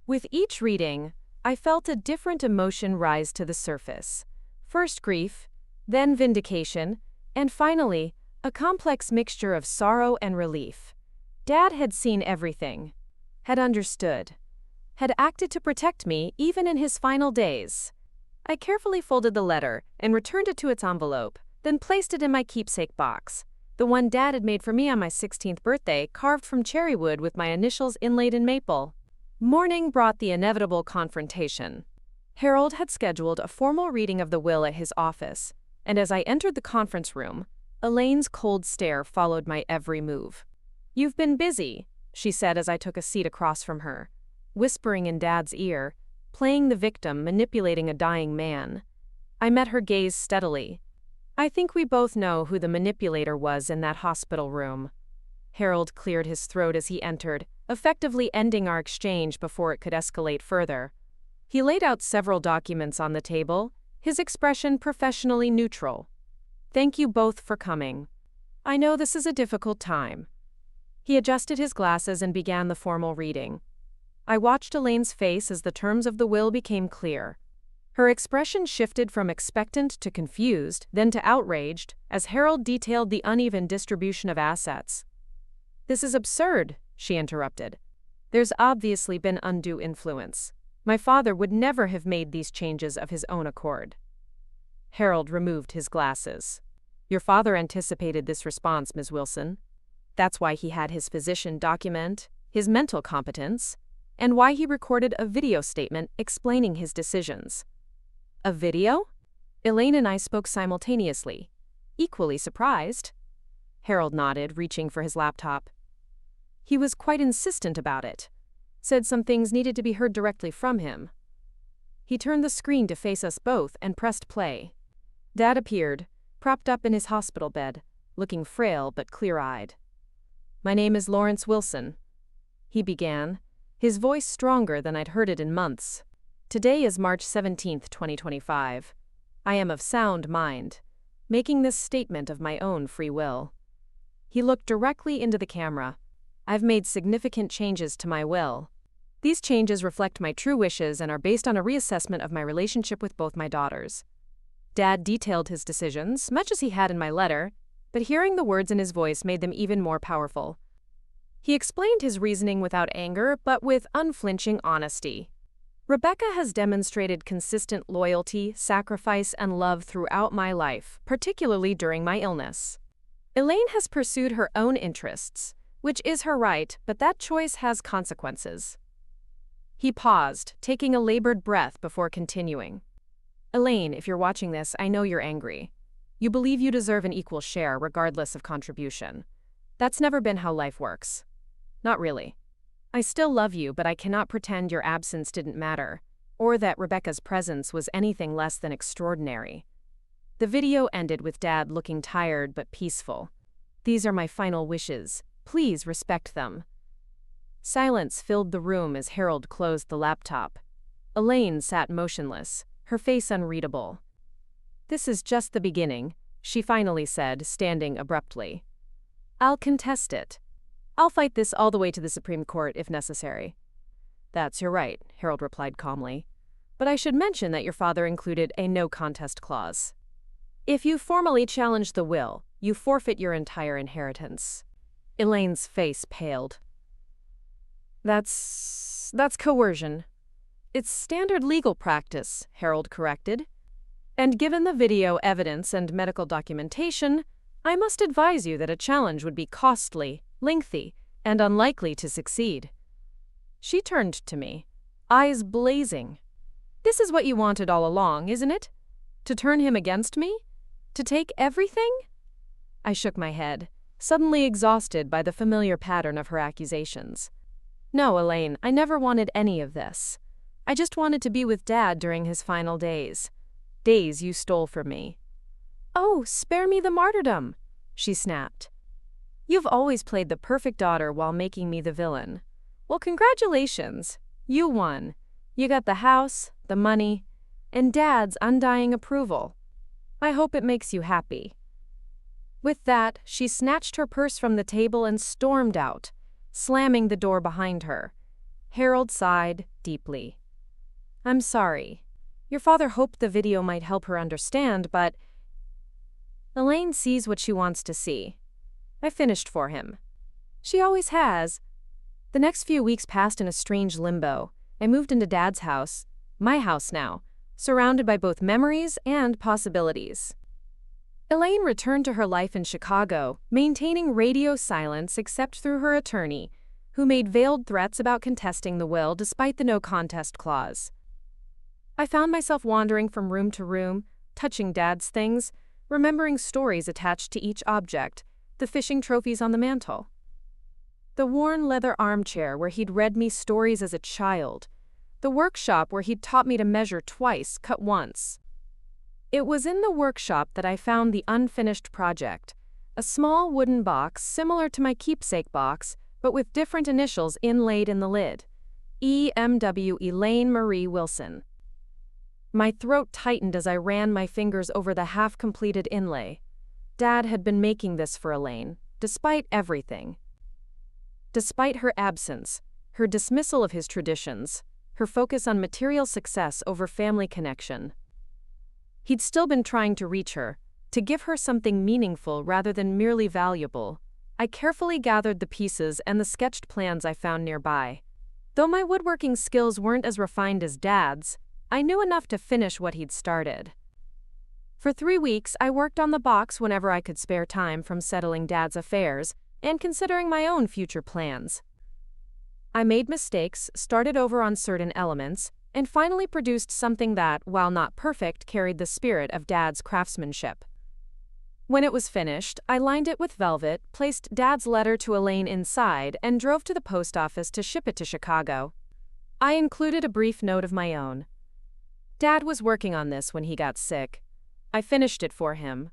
With each reading, I felt a different emotion rise to the surface. First grief, then vindication, and finally, a complex mixture of sorrow and relief. Dad had seen everything, had understood, had acted to protect me even in his final days. I carefully folded the letter and returned it to its envelope, then placed it in my keepsake box, the one Dad had made for me on my 16th birthday, carved from cherry wood with my initials inlaid in maple. Morning brought the inevitable confrontation. Harold had scheduled a formal reading of the will at his office, and as I entered the conference room, Elaine's cold stare followed my every move. "You've been busy," she said as I took a seat across from her, whispering in Dad's ear, playing the victim, manipulating a dying man. I met her gaze steadily. "I think we both know who the manipulator was in that hospital room." Harold cleared his throat as he entered, effectively ending our exchange before it could escalate further. He laid out several documents on the table, his expression professionally neutral. "Thank you both for coming. I know this is a difficult time." He adjusted his glasses and began the formal reading. I watched Elaine's face as the terms of the will became clear. Her expression shifted from expectant to confused, then to outraged, as Harold detailed the uneven distribution of assets. "This is absurd," she interrupted. "There's obviously been undue influence. My father would never have made these changes of his own accord." Harold removed his glasses. "Your father anticipated this response, Ms. Wilson. That's why he had his physician document his mental competence, and why he recorded a video statement explaining his decisions." "A video?" Elaine and I spoke simultaneously, equally surprised. Harold nodded, reaching for his laptop. "He was quite insistent about it. Said some things needed to be heard directly from him." He turned the screen to face us both and pressed play. Dad appeared, propped up in his hospital bed, looking frail but clear-eyed. "My name is Lawrence Wilson," he began, his voice stronger than I'd heard it in months. "Today is March 17th, 2025. I am of sound mind, making this statement of my own free will." He looked directly into the camera. "I've made significant changes to my will. These changes reflect my true wishes and are based on a reassessment of my relationship with both my daughters." Dad detailed his decisions, much as he had in my letter, but hearing the words in his voice made them even more powerful. He explained his reasoning without anger, but with unflinching honesty. Rebecca has demonstrated consistent loyalty, sacrifice, and love throughout my life, particularly during my illness. Elaine has pursued her own interests, which is her right, but that choice has consequences. He paused, taking a labored breath before continuing. Elaine, if you're watching this, I know you're angry. You believe you deserve an equal share, regardless of contribution. That's never been how life works. Not really. I still love you, but I cannot pretend your absence didn't matter, or that Rebecca's presence was anything less than extraordinary. The video ended with Dad looking tired but peaceful. These are my final wishes. Please respect them. Silence filled the room as Harold closed the laptop. Elaine sat motionless, her face unreadable. This is just the beginning, she finally said, standing abruptly. I'll contest it. I'll fight this all the way to the Supreme Court if necessary. That's your right, Harold replied calmly. But I should mention that your father included a no-contest clause. If you formally challenge the will, you forfeit your entire inheritance. Elaine's face paled. That's coercion. It's standard legal practice, Harold corrected. And given the video evidence and medical documentation, I must advise you that a challenge would be costly, lengthy, and unlikely to succeed. She turned to me, eyes blazing. This is what you wanted all along, isn't it? To turn him against me? To take everything? I shook my head, suddenly exhausted by the familiar pattern of her accusations. No, Elaine, I never wanted any of this. I just wanted to be with Dad during his final days. Days you stole from me. Oh, spare me the martyrdom, she snapped. You've always played the perfect daughter while making me the villain. Well, congratulations. You won. You got the house, the money, and Dad's undying approval. I hope it makes you happy. With that, she snatched her purse from the table and stormed out, slamming the door behind her. Harold sighed deeply. I'm sorry. Your father hoped the video might help her understand, but Elaine sees what she wants to see. I finished for him. She always has. The next few weeks passed in a strange limbo. I moved into Dad's house, my house now, surrounded by both memories and possibilities. Elaine returned to her life in Chicago, maintaining radio silence except through her attorney, who made veiled threats about contesting the will despite the no-contest clause. I found myself wandering from room to room, touching Dad's things, remembering stories attached to each object, the fishing trophies on the mantel. The worn leather armchair where he'd read me stories as a child. The workshop where he'd taught me to measure twice, cut once. It was in the workshop that I found the unfinished project, a small wooden box similar to my keepsake box, but with different initials inlaid in the lid. E.M.W. Elaine Marie Wilson. My throat tightened as I ran my fingers over the half-completed inlay. Dad had been making this for Elaine, despite everything. Despite her absence, her dismissal of his traditions, her focus on material success over family connection. He'd still been trying to reach her, to give her something meaningful rather than merely valuable. I carefully gathered the pieces and the sketched plans I found nearby. Though my woodworking skills weren't as refined as Dad's, I knew enough to finish what he'd started. For 3 weeks, I worked on the box whenever I could spare time from settling Dad's affairs and considering my own future plans. I made mistakes, started over on certain elements, and finally produced something that, while not perfect, carried the spirit of Dad's craftsmanship. When it was finished, I lined it with velvet, placed Dad's letter to Elaine inside, and drove to the post office to ship it to Chicago. I included a brief note of my own. Dad was working on this when he got sick. I finished it for him.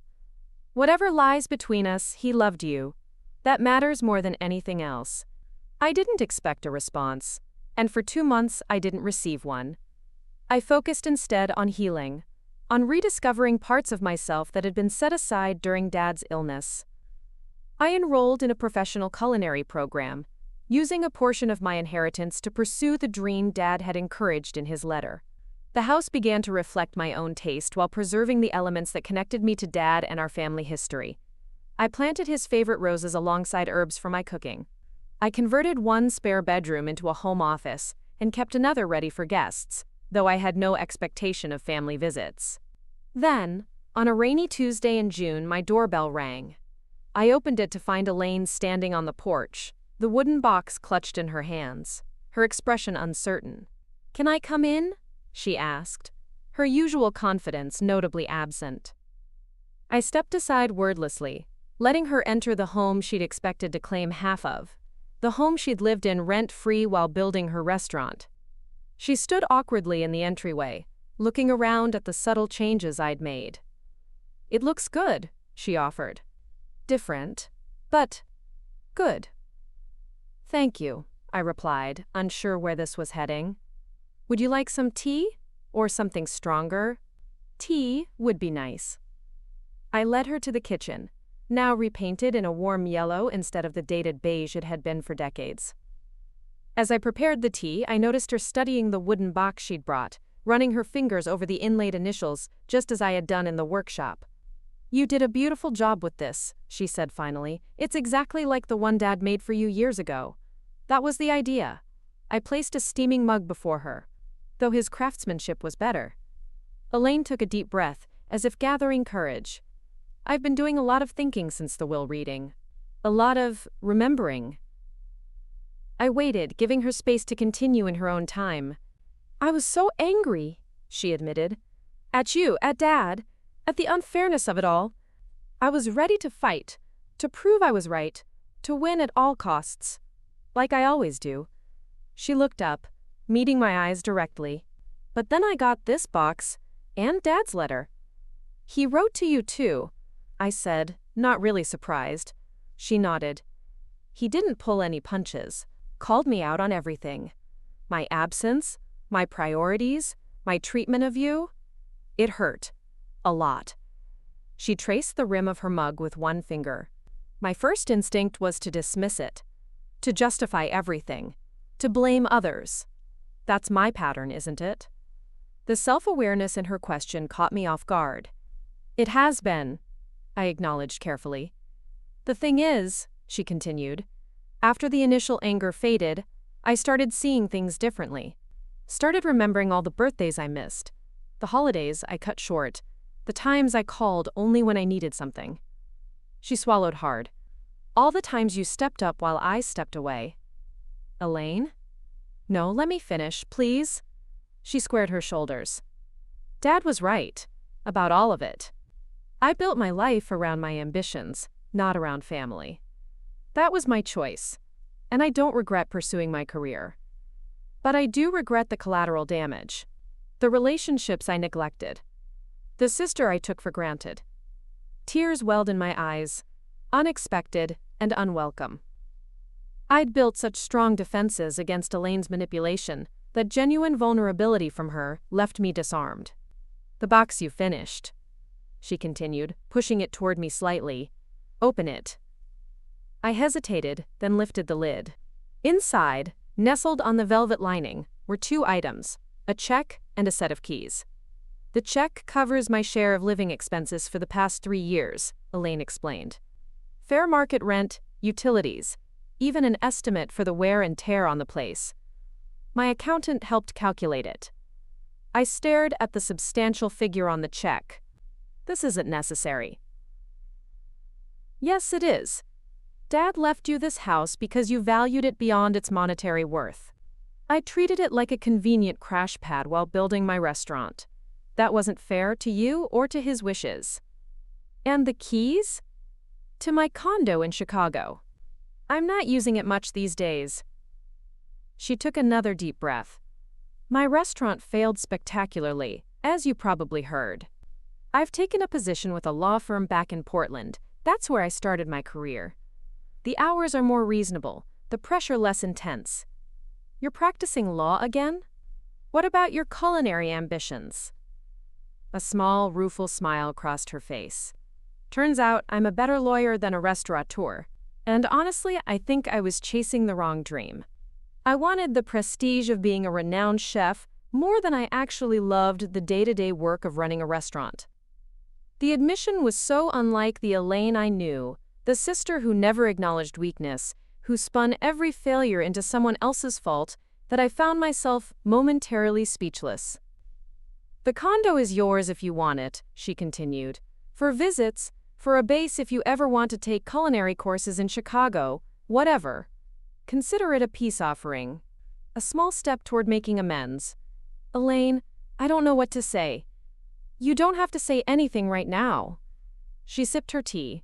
Whatever lies between us, he loved you. That matters more than anything else. I didn't expect a response, and for 2 months I didn't receive one. I focused instead on healing, on rediscovering parts of myself that had been set aside during Dad's illness. I enrolled in a professional culinary program, using a portion of my inheritance to pursue the dream Dad had encouraged in his letter. The house began to reflect my own taste while preserving the elements that connected me to Dad and our family history. I planted his favorite roses alongside herbs for my cooking. I converted one spare bedroom into a home office and kept another ready for guests, though I had no expectation of family visits. Then, on a rainy Tuesday in June, my doorbell rang. I opened it to find Elaine standing on the porch, the wooden box clutched in her hands, her expression uncertain. "Can I come in?" she asked, her usual confidence notably absent. I stepped aside wordlessly, letting her enter the home she'd expected to claim half of, the home she'd lived in rent-free while building her restaurant. She stood awkwardly in the entryway, looking around at the subtle changes I'd made. "It looks good," she offered. "Different, but good." "Thank you," I replied, unsure where this was heading. "Would you like some tea? Or something stronger?" "Tea would be nice." I led her to the kitchen, now repainted in a warm yellow instead of the dated beige it had been for decades. As I prepared the tea, I noticed her studying the wooden box she'd brought, running her fingers over the inlaid initials, just as I had done in the workshop. "You did a beautiful job with this," she said finally. "It's exactly like the one Dad made for you years ago." That was the idea. I placed a steaming mug before her, though his craftsmanship was better. Elaine took a deep breath, as if gathering courage. "I've been doing a lot of thinking since the will reading. A lot of remembering." I waited, giving her space to continue in her own time. "I was so angry," she admitted. "At you, at Dad, at the unfairness of it all. I was ready to fight, to prove I was right, to win at all costs. Like I always do." She looked up, meeting my eyes directly. "But then I got this box, and Dad's letter." "He wrote to you too," I said, not really surprised. She nodded. "He didn't pull any punches, called me out on everything. My absence, my priorities, my treatment of you. It hurt. A lot." She traced the rim of her mug with one finger. My first instinct was to dismiss it, to justify everything, to blame others. That's my pattern, isn't it? The self-awareness in her question caught me off guard. "It has been," I acknowledged carefully. "The thing is," she continued, "after the initial anger faded, I started seeing things differently. Started remembering all the birthdays I missed, the holidays I cut short, the times I called only when I needed something." She swallowed hard. "All the times you stepped up while I stepped away." "Elaine?" "No, let me finish, please." She squared her shoulders. "Dad was right. About all of it. I built my life around my ambitions, not around family. That was my choice, and I don't regret pursuing my career. But I do regret the collateral damage. The relationships I neglected. The sister I took for granted." Tears welled in my eyes, unexpected and unwelcome. I'd built such strong defenses against Elaine's manipulation that genuine vulnerability from her left me disarmed. "The box you finished," she continued, pushing it toward me slightly. "Open it." I hesitated, then lifted the lid. Inside, nestled on the velvet lining, were two items, a check and a set of keys. "The check covers my share of living expenses for the past 3 years, Elaine explained. "Fair market rent, utilities, even an estimate for the wear and tear on the place. My accountant helped calculate it." I stared at the substantial figure on the check. "This isn't necessary." "Yes, it is. Dad left you this house because you valued it beyond its monetary worth. I treated it like a convenient crash pad while building my restaurant. That wasn't fair to you or to his wishes." "And the keys?" "To my condo in Chicago. I'm not using it much these days." She took another deep breath. "My restaurant failed spectacularly, as you probably heard. I've taken a position with a law firm back in Portland. That's where I started my career. The hours are more reasonable, the pressure less intense." "You're practicing law again? What about your culinary ambitions?" A small, rueful smile crossed her face. "Turns out I'm a better lawyer than a restaurateur. And honestly, I think I was chasing the wrong dream. I wanted the prestige of being a renowned chef more than I actually loved the day-to-day work of running a restaurant." The admission was so unlike the Elaine I knew, the sister who never acknowledged weakness, who spun every failure into someone else's fault, that I found myself momentarily speechless. "The condo is yours if you want it," she continued. "For visits, for a base if you ever want to take culinary courses in Chicago, whatever. Consider it a peace offering. A small step toward making amends. Elaine, I don't know what to say." "You don't have to say anything right now." She sipped her tea.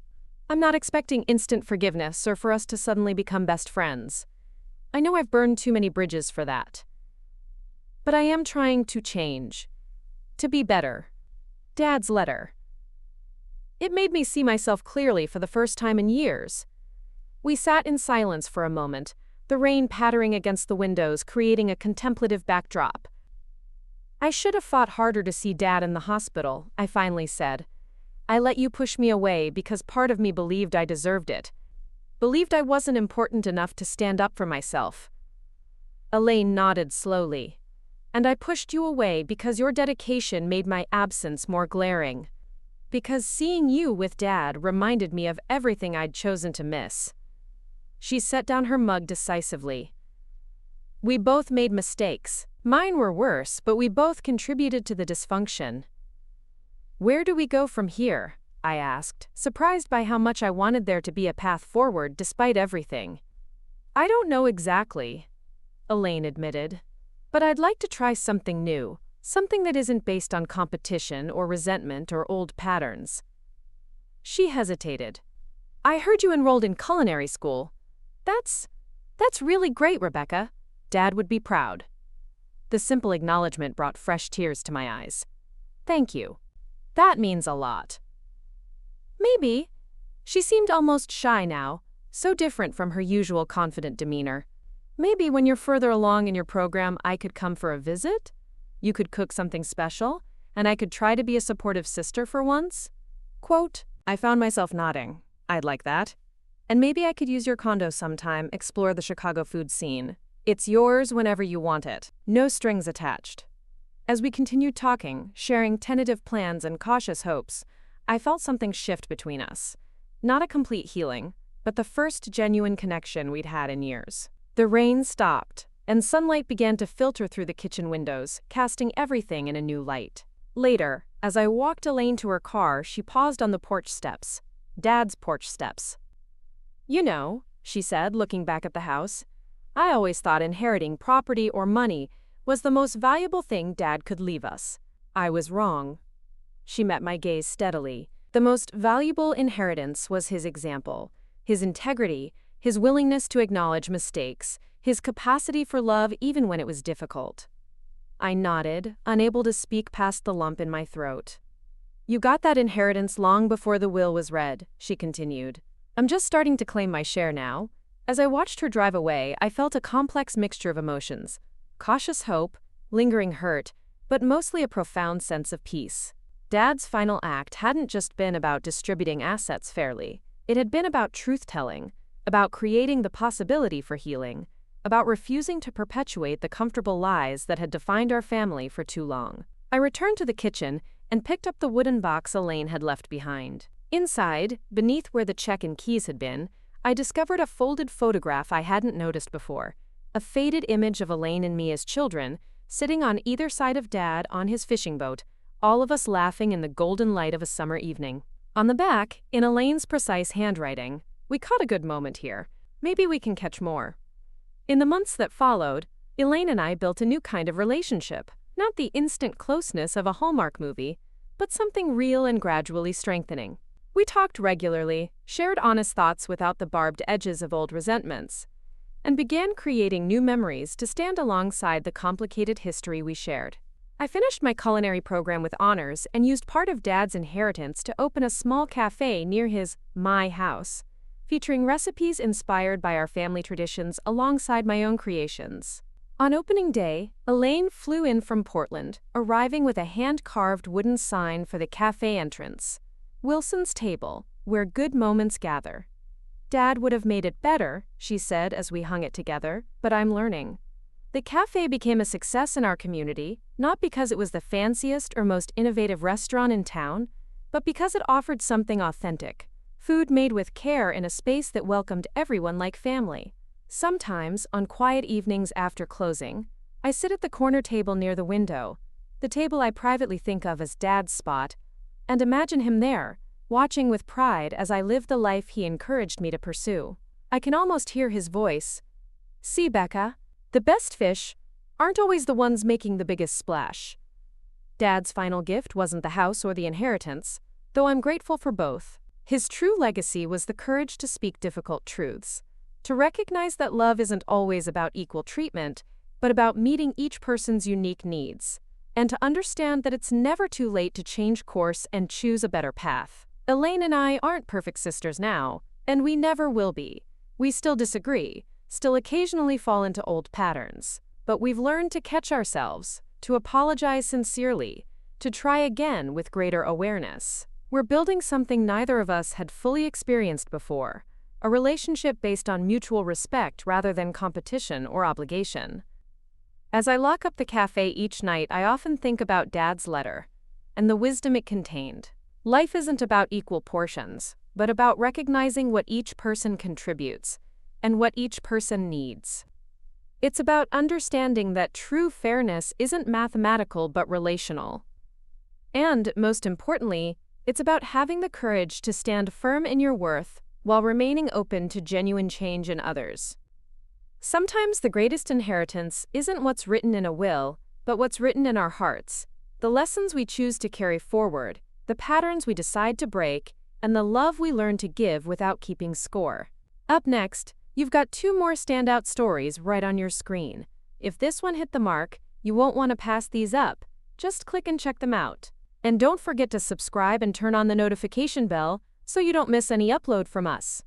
"I'm not expecting instant forgiveness or for us to suddenly become best friends. I know I've burned too many bridges for that. But I am trying to change. To be better." Dad's letter. It made me see myself clearly for the first time in years. We sat in silence for a moment, the rain pattering against the windows, creating a contemplative backdrop. "I should have fought harder to see Dad in the hospital," I finally said. "I let you push me away because part of me believed I deserved it. Believed I wasn't important enough to stand up for myself." Elaine nodded slowly. "And I pushed you away because your dedication made my absence more glaring. Because seeing you with Dad reminded me of everything I'd chosen to miss." She set down her mug decisively. "We both made mistakes. Mine were worse, but we both contributed to the dysfunction." "Where do we go from here?" I asked, surprised by how much I wanted there to be a path forward despite everything. "I don't know exactly," Elaine admitted. "But I'd like to try something new, something that isn't based on competition or resentment or old patterns." She hesitated. "I heard you enrolled in culinary school. That's really great, Rebecca. Dad would be proud." The simple acknowledgement brought fresh tears to my eyes. "Thank you. That means a lot." "Maybe." She seemed almost shy now, so different from her usual confident demeanor. "Maybe when you're further along in your program, I could come for a visit? You could cook something special, and I could try to be a supportive sister for once?" Quote, I found myself nodding. "I'd like that. And maybe I could use your condo sometime, explore the Chicago food scene. It's yours whenever you want it. No strings attached." As we continued talking, sharing tentative plans and cautious hopes, I felt something shift between us. Not a complete healing, but the first genuine connection we'd had in years. The rain stopped, and sunlight began to filter through the kitchen windows, casting everything in a new light. Later, as I walked Elaine to her car, she paused on the porch steps. Dad's porch steps. "You know," she said, looking back at the house, "I always thought inheriting property or money was the most valuable thing Dad could leave us. I was wrong." She met my gaze steadily. The most valuable inheritance was his example, his integrity, his willingness to acknowledge mistakes, his capacity for love even when it was difficult. I nodded, unable to speak past the lump in my throat. "You got that inheritance long before the will was read," she continued. "I'm just starting to claim my share now." As I watched her drive away, I felt a complex mixture of emotions. Cautious hope, lingering hurt, but mostly a profound sense of peace. Dad's final act hadn't just been about distributing assets fairly. It had been about truth-telling, about creating the possibility for healing, about refusing to perpetuate the comfortable lies that had defined our family for too long. I returned to the kitchen and picked up the wooden box Elaine had left behind. Inside, beneath where the check and keys had been, I discovered a folded photograph I hadn't noticed before, a faded image of Elaine and me as children, sitting on either side of Dad on his fishing boat, all of us laughing in the golden light of a summer evening. On the back, in Elaine's precise handwriting, "We caught a good moment here. Maybe we can catch more." In the months that followed, Elaine and I built a new kind of relationship, not the instant closeness of a Hallmark movie, but something real and gradually strengthening. We talked regularly, shared honest thoughts without the barbed edges of old resentments, and began creating new memories to stand alongside the complicated history we shared. I finished my culinary program with honors and used part of Dad's inheritance to open a small cafe near his My House, featuring recipes inspired by our family traditions alongside my own creations. On opening day, Elaine flew in from Portland, arriving with a hand-carved wooden sign for the cafe entrance. "Wilson's Table, where good moments gather." "Dad would have made it better," she said as we hung it together, "but I'm learning." The cafe became a success in our community, not because it was the fanciest or most innovative restaurant in town, but because it offered something authentic: Food made with care in a space that welcomed everyone like family. Sometimes, on quiet evenings after closing, I sit at the corner table near the window, the table I privately think of as Dad's spot, and imagine him there, watching with pride as I live the life he encouraged me to pursue. I can almost hear his voice. "See, Becca, the best fish aren't always the ones making the biggest splash." Dad's final gift wasn't the house or the inheritance, though I'm grateful for both. His true legacy was the courage to speak difficult truths, to recognize that love isn't always about equal treatment, but about meeting each person's unique needs, and to understand that it's never too late to change course and choose a better path. Elaine and I aren't perfect sisters now, and we never will be. We still disagree, still occasionally fall into old patterns, but we've learned to catch ourselves, to apologize sincerely, to try again with greater awareness. We're building something neither of us had fully experienced before, a relationship based on mutual respect rather than competition or obligation. As I lock up the cafe each night, I often think about Dad's letter and the wisdom it contained. Life isn't about equal portions, but about recognizing what each person contributes and what each person needs. It's about understanding that true fairness isn't mathematical but relational. And, most importantly, it's about having the courage to stand firm in your worth while remaining open to genuine change in others. Sometimes the greatest inheritance isn't what's written in a will, but what's written in our hearts, the lessons we choose to carry forward, the patterns we decide to break, and the love we learn to give without keeping score. Up next, you've got 2 more standout stories right on your screen. If this one hit the mark, you won't want to pass these up. Just click and check them out. And don't forget to subscribe and turn on the notification bell so you don't miss any upload from us.